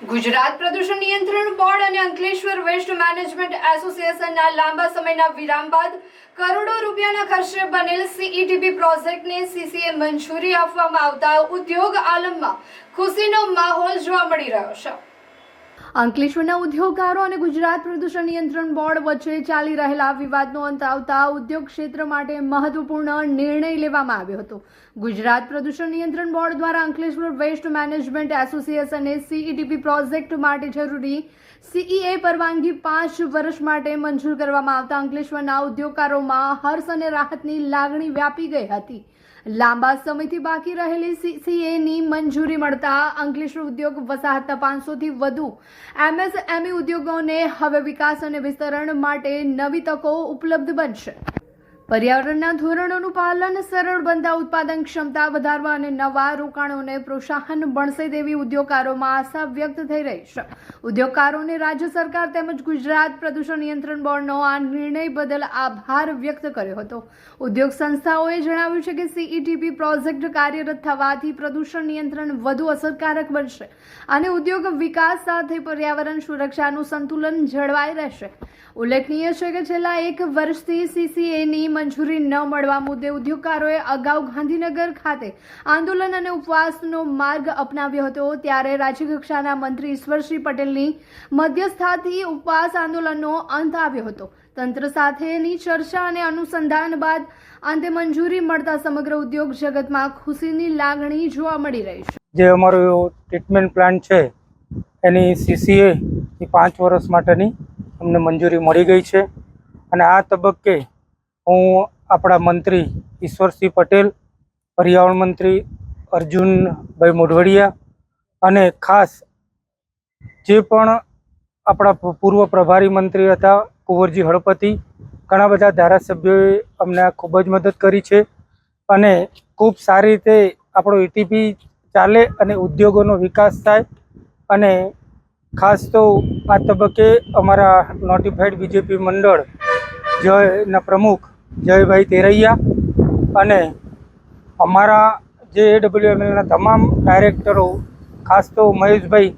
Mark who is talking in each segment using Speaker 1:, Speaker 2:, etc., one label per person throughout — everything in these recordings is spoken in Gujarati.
Speaker 1: ગુજરાત પ્રદૂષણ નિયંત્રણ બોર્ડ અને અંકલેશ્વર વેસ્ટ મેનેજમેન્ટ એસોસિએશનના લાંબા સમયના વિરામ બાદ કરોડો રૂપિયાના ખર્ચે બનેલ સીઈટીપી પ્રોજેક્ટને સીસીએ મંજૂરી આપવામાં આવતા ઉદ્યોગ આલમમાં ખુશીનો માહોલ જોવા મળી રહ્યો છે। અંકલેશ્વરના ઉદ્યોગકારો અને ગુજરાત પ્રદૂષણ નિયંત્રણ બોર્ડ વચ્ચે ચાલી રહેલા વિવાદનો અંત આવતા ઉદ્યોગ ક્ષેત્ર માટે મહત્વપૂર્ણ નિર્ણય લેવામાં આવ્યો હતો। ગુજરાત પ્રદૂષણ નિયંત્રણ બોર્ડ દ્વારા અંકલેશ્વર વેસ્ટ મેનેજમેન્ટ એસોસિએશને સીઈટીપી પ્રોજેક્ટ માટે જરૂરી સીઈએ પરવાનગી 5 વર્ષ માટે મંજૂર કરવામાં આવતા અંકલેશ્વરના ઉદ્યોગકારોમાં હર્ષ અને રાહતની લાગણી વ્યાપી ગઈ હતી। લાંબા સમયથી બાકી રહેલી સીસીએની મંજૂરી મળતા અંકલેશ્વર ઉદ્યોગ વસાહતના 500 થી વધુ એમએસએમઈ ઉદ્યોગોને હવે વિકાસ અને વિસ્તરણ માટે નવી તકો ઉપલબ્ધ બનશે। પર્યાવરણના ધોરણોનું પાલન, સરળ બનતા ઉત્પાદન ક્ષમતા વધારવા અને નવા રોકાણોને પ્રોત્સાહન મળશે તેવી ઉદ્યોગકારોમાં આશા વ્યક્ત થઈ રહી છે। ઉદ્યોગકારોને રાજ્ય સરકાર તેમજ ગુજરાત પ્રદૂષણ નિયંત્રણ બોર્ડનો આ નિર્ણય બદલ આભાર વ્યક્ત કર્યો હતો। ઉદ્યોગ સંસ્થાઓએ જણાવ્યું છે કે સીઈટીપી પ્રોજેક્ટ કાર્યરત થવાથી પ્રદૂષણ નિયંત્રણ વધુ અસરકારક બનશે અને ઉદ્યોગ વિકાસ સાથે પર્યાવરણ સુરક્ષાનું સંતુલન જળવાઈ રહેશે। ઉલ્લેખનીય છે કે છેલ્લા 1 વર્ષથી સીસીએની મંજૂરી ન મળવા મુદ્દે ઉદ્યોગકારોએ અગાઉ ગાંધીનગર ખાતે આંદોલન અને ઉપવાસનો માર્ગ અપનાવ્યો હતો। ત્યારે રાજ્યકક્ષાના મંત્રી ઈશ્વરસિંહ પટેલની મધ્યસ્થતાથી ઉપવાસ આંદોલનનો અંત આવ્યો હતો। તંત્ર સાથેની ચર્ચા અને અનુસંધાન બાદ અંતે મંજૂરી મળતા સમગ્ર ઉદ્યોગ જગતમાં ખુશીની લાગણી જોવા મળી રહી છે।
Speaker 2: જે અમારો ટ્રીટમેન્ટ પ્લાન્ટ છે એની સીસીએ 5 વર્ષ માટેની અમને મંજૂરી મળી ગઈ છે અને આ તબક્કે હું આપણા મંત્રી ઈશ્વરસિંહ પટેલ, પર્યાવરણ મંત્રી અર્જુનભાઈ મોઢવાડિયા અને ખાસ જે પણ આપણા પૂર્વ પ્રભારી મંત્રી હતા કુંવરજી હળપતિ, ઘણા બધા ધારાસભ્યોએ અમને ખૂબ જ મદદ કરી છે અને ખૂબ સારી રીતે આપણો ઈટીપી ચાલે અને ઉદ્યોગોનો વિકાસ થાય। અને ખાસ તો આ તબક્કે અમારા નોટિફાઈડ બીજેપી મંડળ જયના પ્રમુખ જયભાઈ તેરૈયા અને અમારા જે એડબ્લ્યુએમએલના તમામ ડાયરેક્ટરો, ખાસ તો મહેશભાઈ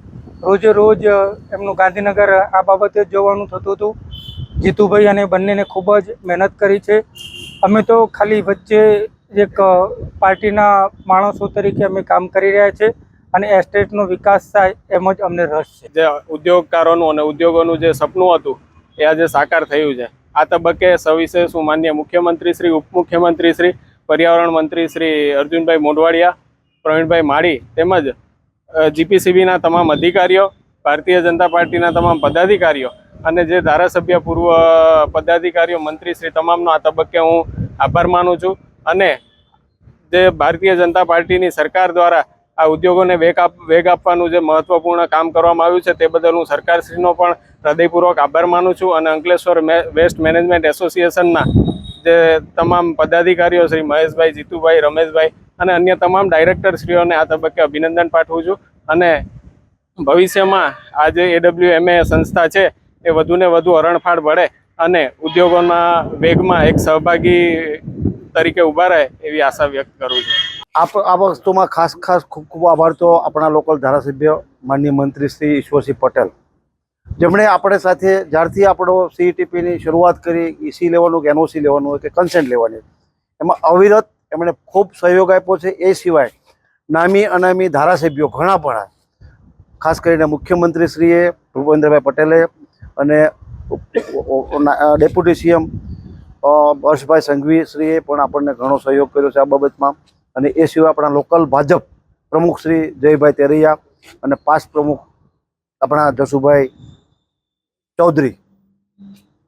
Speaker 2: રોજે રોજ એમનું ગાંધીનગર આ બાબતે જ જવાનું થતું હતું, જીતુભાઈ અને બંનેને ખૂબ જ મહેનત કરી છે। અમે તો ખાલી વચ્ચે એક પાર્ટીના માણસો તરીકે અમે કામ કરી રહ્યા છે અને એસ્ટેટનો વિકાસ થાય એમ જ અમને રસ છે।
Speaker 3: જે ઉદ્યોગકારોનું અને ઉદ્યોગોનું જે સપનું હતું એ આજે સાકાર થયું છે। આ તબક્કે સવિશેષ હું માનનીય મુખ્યમંત્રી શ્રી, ઉપમુખ્યમંત્રી શ્રી, પર્યાવરણ મંત્રી શ્રી અર્જુનભાઈ મોઢવાડિયા, પ્રવીણભાઈ માળી તેમજ જીપીસીબીના તમામ અધિકારીઓ, ભારતીય જનતા પાર્ટીના તમામ પદાધિકારીઓ અને જે ધારાસભ્ય પૂર્વ પદાધિકારીઓ, મંત્રી શ્રી તમામનો આ તબક્કે હું આભાર માનું છું અને જે ભારતીય જનતા પાર્ટીની સરકાર દ્વારા આ ઉદ્યોગોને વેગ આપવાનું જે મહત્વપૂર્ણ કામ કરવામાં આવ્યું છે તે બદલ હું સરકારશ્રીનો પણ હૃદયપૂર્વક આભાર માનું છું અને અંકલેશ્વર વેસ્ટ મેનેજમેન્ટ એસોસિએશનના જે તમામ પદાધિકારીઓ શ્રી મહેશભાઈ, જીતુભાઈ, રમેશભાઈ અને અન્ય તમામ ડાયરેક્ટરશ્રીઓને આ તબક્કે અભિનંદન પાઠવું છું અને ભવિષ્યમાં આ જે એડબ્લ્યુએમએ સંસ્થા છે એ વધુને વધુ હરણફાળ ભળે અને ઉદ્યોગોના વેગમાં એક સહભાગી તરીકે ઊભા રહે એવી આશા વ્યક્ત કરું છું।
Speaker 4: આ વસ્તુમાં ખાસ ખૂબ આભાર તો આપણા લોકલ ધારાસભ્ય માનનીય મંત્રી શ્રી ઈશ્વરસિંહ પટેલ, જેમણે આપણે સાથે જ્યારથી આપણો સીઈટીપીની શરૂઆત કરી, ઈસી લેવાનું કે એનઓસી લેવાનું હોય કે કન્સેન્ટ લેવાની, એમાં અવિરત એમણે ખૂબ સહયોગ આપ્યો છે। એ સિવાય નામી અનામી ધારાસભ્યો ઘણા પણ, ખાસ કરીને મુખ્યમંત્રીશ્રીએ ભૂપેન્દ્રભાઈ પટેલે અને ડેપ્યુટી સીએમ હર્ષભાઈ સંઘવીશ્રીએ પણ આપણને ઘણો સહયોગ કર્યો છે આ બાબતમાં। અને એ સિવાય આપણા લોકલ ભાજપ પ્રમુખ શ્રી જયભાઈ તેરૈયા અને પાસ પ્રમુખ આપણા જસુભાઈ ચૌધરી,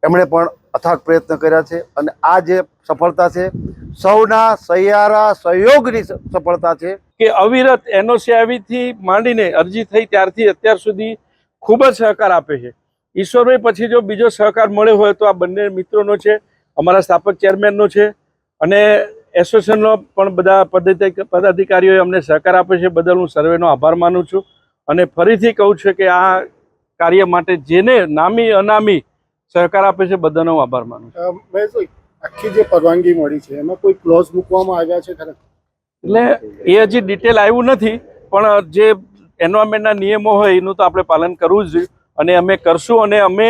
Speaker 4: એમણે પણ અથાગ પ્રયત્ન કર્યા છે અને આ જે સફળતા છે સૌના સહિયારા સહયોગની સફળતા છે
Speaker 5: કે અવિરત એનઓસી આવીથી માંડીને અરજી થઈ ત્યારથી અત્યાર સુધી ખૂબ જ સહકાર આપે છે। ઈશ્વરભાઈ પછી જો બીજો સહકાર મળ્યો હોય તો આ બંને મિત્રોનો છે, અમારા સ્થાપક ચેરમેનનો છે અને એસોસિએશનનો પણ બધા પદાધિકારીઓએ અમને સહકાર આપે છે, બદલ હું સર્વેનો આભાર માનું છું અને ફરીથી કહું છું કે આ કાર્ય માટે જેને નામી અનામી સહકાર આપે છે બધાનો હું આભાર માનું છું।
Speaker 6: આખી જે પરવાનગી મળી છે એમાં કોઈ ક્લોઝ મૂકવામાં આવ્યા છે ખરા?
Speaker 5: એટલે એ હજી ડિટેલ આવ્યું નથી, પણ જે એન્વાયરમેન્ટના નિયમો હોય એનું તો આપણે પાલન કરવું જ જોઈએ અને અમે કરશું. અને અમે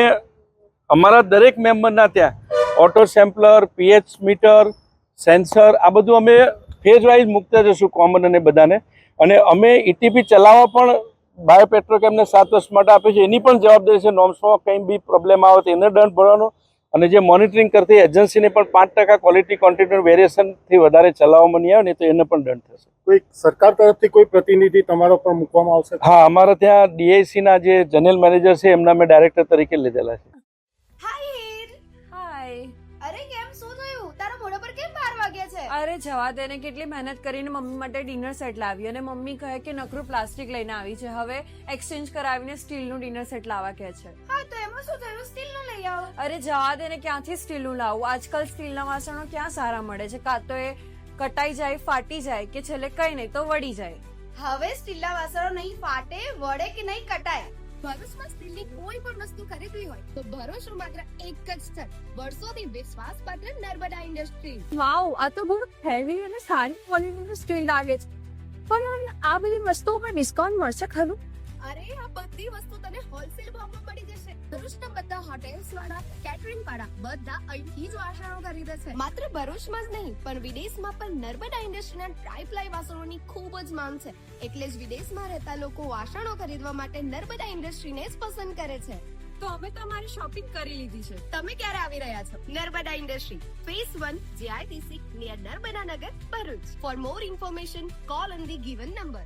Speaker 5: અમારા દરેક મેમ્બરના ત્યાં ઓટો સેમ્પલર, પીએચ મીટર, સેન્સર આ બધું અમે ફેઝ વાઇઝ મૂકતા જશું કોમન અને બધાને. અને અમે ઈટીપી ચલાવવા પણ બાયોપેટ્રોકેમને 7 વર્ષ માટે આપે છે, એની પણ જવાબદારી છે. નોર્મ્સમાં કંઈ બી પ્રોબ્લેમ આવે તો એને દંડ ભરવાનો અને જે મોનિટરિંગ કરતી એજન્સીને પણ 5% ક્વોલિટી ક્વોન્ટિટી વેરિએશનથી વધારે ચલાવવામાં નહીં આવે ને તો એને પણ દંડ થશે.
Speaker 6: કોઈ સરકાર તરફથી કોઈ પ્રતિનિધિ તમારા પર મૂકવામાં આવશે?
Speaker 5: હા, અમારા ત્યાં ડીઆઈસીના જે જનરલ મેનેજર છે એમના મેં ડાયરેક્ટર તરીકે લીધેલા છે.
Speaker 7: હાય હીર.
Speaker 8: હાય.
Speaker 7: અરે કેમ શું થયું? તારા મોઢા પર કેમ 12 વાગ્યા છે?
Speaker 8: અરે જવા દે ને, કેટલી મહેનત કરીને મમ્મી માટે ડિનર સેટ લાવી અને મમ્મી કહે કે નકરું પ્લાસ્ટિક લઈને આવી છે, હવે એક્સચેન્જ કરાવીને સ્ટીલનું ડિનર સેટ લાવવા કહે છે.
Speaker 7: હા તો એમાં શું થયું? સ્ટીલનું લઈ આવો.
Speaker 8: અરે જવા દે ને, ક્યાંથી સ્ટીલનું લાવું? આજકાલ સ્ટીલના વાસણો ક્યાં સારા મળે છે? કાં તો એ કટાઈ જાય, ફાટી જાય કે છેલ્લે કઈ નહીં તો વળી જાય.
Speaker 7: હવે સ્ટીલના વાસણો નહીં ફાટે, વળે કે નહીં કટાય. ભરૂચમાં સ્ટીલની કોઈ પણ વસ્તુ ખરીદવી હોય તો ભરોસો માત્ર એક જ સ્થળ, વર્ષોથી વિશ્વાસપાત્ર નર્મદા ઇન્ડસ્ટ્રીઝ.
Speaker 8: વાવ, આ તો બહુ હેવી અને સારી ક્વોલિટીનું સ્ટીલ લાગે છે. પણ આ બધી વસ્તુઓ પર ડિસ્કાઉન્ટ મળશે ખરું?
Speaker 7: અરે આ બધી વસ્તુ તને હોલસેલ ભાવમાં મળી જશે. ભરૂચના બધા હોટેલ્સ વાળા, કેટરિંગ વાળા બધા અહીંથી જ વાસણો ખરીદે છે. માત્ર ભરૂચમાં જ નહીં પણ વિદેશમાં પણ નર્મદા ઇન્ડસ્ટ્રીના ટ્રાય-પ્લાય વાસણોની ખૂબ જ માંગ છે. એટલે જ વિદેશમાં રહેતા લોકો વાસણો ખરીદવા માટે નર્મદા ઇન્ડસ્ટ્રીને જ પસંદ કરે છે.
Speaker 8: તો અમે તમારી શોપિંગ કરી લીધી છે.
Speaker 7: તમે ક્યારે આવી રહ્યા છો? Narmada industry, phase 1, JITC, near Narmada Nagar, Bharuch. For more information call on the given number.